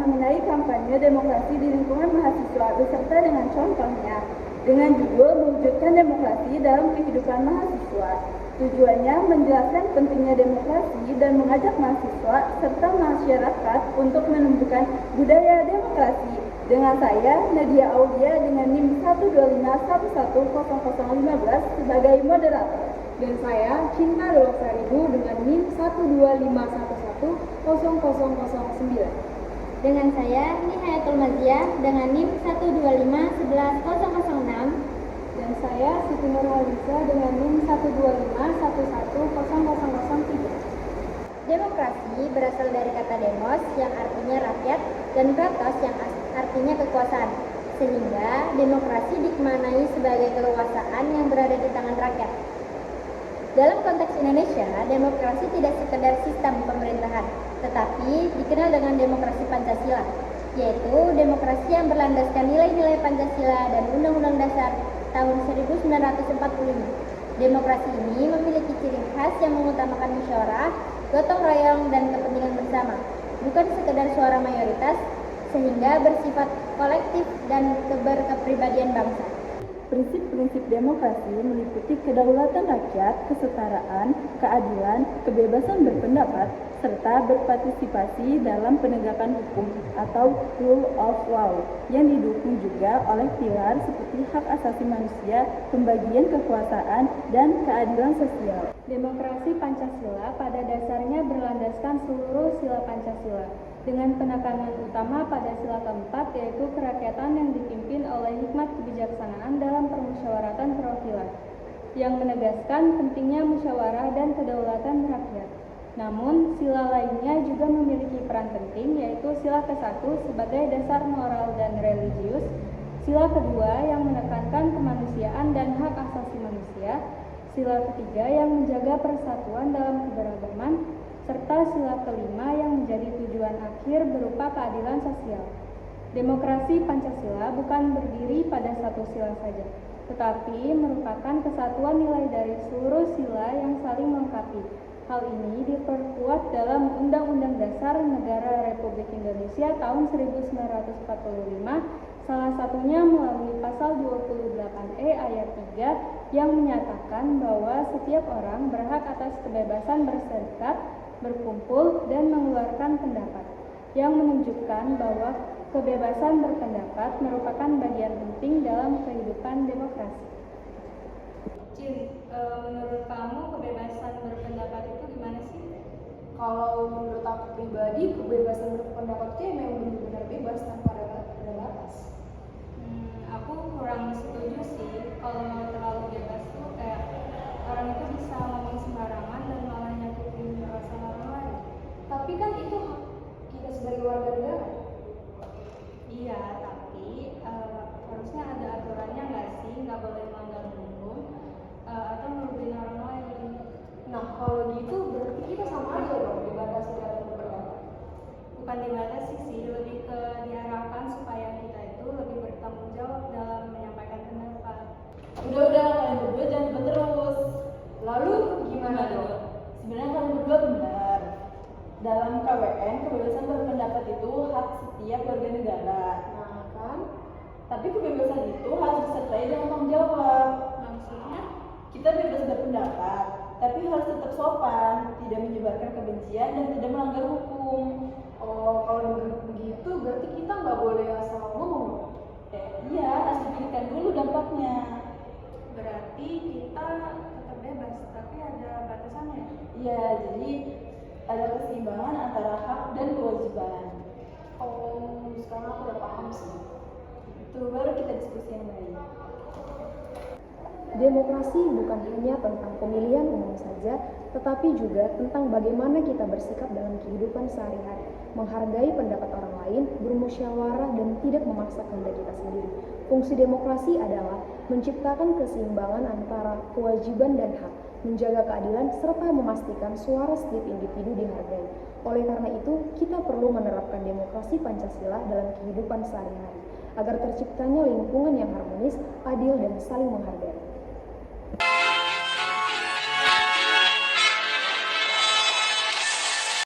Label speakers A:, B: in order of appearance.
A: mengenai kampanye demokrasi di lingkungan mahasiswa beserta dengan contohnya dengan judul mewujudkan demokrasi dalam kehidupan mahasiswa. Tujuannya menjelaskan pentingnya demokrasi dan mengajak mahasiswa serta masyarakat untuk menumbuhkan budaya demokrasi. Dengan saya, Nadia Aulia dengan NIM 125110015 sebagai moderator.
B: Dan saya, Cinta Dolosaribu dengan NIM 125111009.
C: Dengan saya, Nihayatul Maziah dengan NIM 125111006.
B: Dan saya, Siti Nurhaliza dengan NIM 125111003.
C: Demokrasi berasal dari kata demos yang artinya rakyat dan kratos yang artinya kekuasaan. Sehingga demokrasi dimaknai sebagai kekuasaan yang berada di tangan rakyat. Dalam konteks Indonesia, demokrasi tidak sekedar sistem pemerintahan, tetapi dikenal dengan demokrasi Pancasila, yaitu demokrasi yang berlandaskan nilai-nilai Pancasila dan Undang-Undang Dasar tahun 1945. Demokrasi ini memiliki ciri khas yang mengutamakan musyawarah, gotong royong, dan kepentingan bersama, bukan sekedar suara mayoritas, sehingga bersifat kolektif dan berkepribadian bangsa.
A: Prinsip-prinsip demokrasi meliputi kedaulatan rakyat, kesetaraan, keadilan, kebebasan berpendapat, serta berpartisipasi dalam penegakan hukum atau rule of law, yang didukung juga oleh pilar seperti hak asasi manusia, pembagian kekuasaan, dan keadilan sosial.
B: Demokrasi Pancasila pada dasarnya berlandaskan seluruh sila Pancasila, dengan penekanan utama pada sila keempat, yaitu kerakyatan yang dipimpin oleh hikmat kebijaksanaan dalam permusyawaratan perwakilan, yang menegaskan pentingnya musyawarah dan kedaulatan rakyat. Namun, sila lainnya juga memiliki peran penting, yaitu sila ke-1 sebagai dasar moral dan religius, sila kedua yang menekankan kemanusiaan dan hak asasi manusia, sila ketiga yang menjaga persatuan dalam keberagaman, serta sila kelima yang menjadi tujuan akhir berupa keadilan sosial. Demokrasi Pancasila bukan berdiri pada satu sila saja, tetapi merupakan kesatuan nilai dari seluruh sila yang saling melengkapi. Hal ini diperkuat dalam Undang-Undang Dasar Negara Republik Indonesia tahun 1945, salah satunya melalui pasal 28E ayat 3 yang menyatakan bahwa setiap orang berhak atas kebebasan berserikat, berkumpul, dan mengeluarkan pendapat, yang menunjukkan bahwa kebebasan berpendapat merupakan bagian penting dalam kehidupan demokrasi.
D: Menurut kamu kebebasan berpendapat itu gimana sih?
B: Kalau menurut aku pribadi, kebebasan berpendapat itu memang benar-benar bebas tanpa ada batas.
D: Aku kurang setuju sih. Kalau terlalu bebas tuh kayak orang itu bisa ngomong sembarangan dan malah nyakitin perasaan orang lain.
B: Tapi kan itu hak kita sebagai warga negara.
D: Iya, tapi harusnya ada aturannya nggak sih? Nggak boleh melanggar hukum atau merugikan orang lain.
B: Nah, kalau gitu berarti kita sama aja dong dibatasi dalam berpendapat.
D: Bukan dibatasi sih, lebih ke diarahkan supaya kita itu lebih bertanggung jawab dalam menyampaikan pendapat.
A: Udah kalian berdua jangan debat terus.
B: Lalu gimana dong?
A: Sebenarnya kalian berdua benar. Dalam KWN, kebebasan berpendapat itu hak setiap warga negara.
B: Nah kan,
A: Tapi kebebasan itu harus disertai dengan tanggung jawab.
D: Maksudnya?
A: Kita bebas berpendapat, tapi harus tetap sopan, tidak menyebarkan kebencian dan tidak melanggar hukum.
B: oh kalau begitu berarti kita nggak boleh asal ngomong.
A: Iya, harus dipikirkan dulu dampaknya.
D: Berarti kita tetap bebas, tapi ada batasannya.
A: Iya, jadi ada keseimbangan antara hak dan kewajiban.
B: Oh, sekarang aku udah paham sih.
A: Itu baru kita diskusi yang baik.
E: Demokrasi bukan hanya tentang pemilihan umum saja, tetapi juga tentang bagaimana kita bersikap dalam kehidupan sehari-hari, menghargai pendapat orang lain, bermusyawarah, dan tidak memaksa kehendak kita sendiri. Fungsi demokrasi adalah menciptakan keseimbangan antara kewajiban dan hak, menjaga keadilan, serta memastikan suara setiap individu dihargai. Oleh karena itu, kita perlu menerapkan demokrasi Pancasila dalam kehidupan sehari-hari, agar terciptanya lingkungan yang harmonis, adil, dan saling menghargai.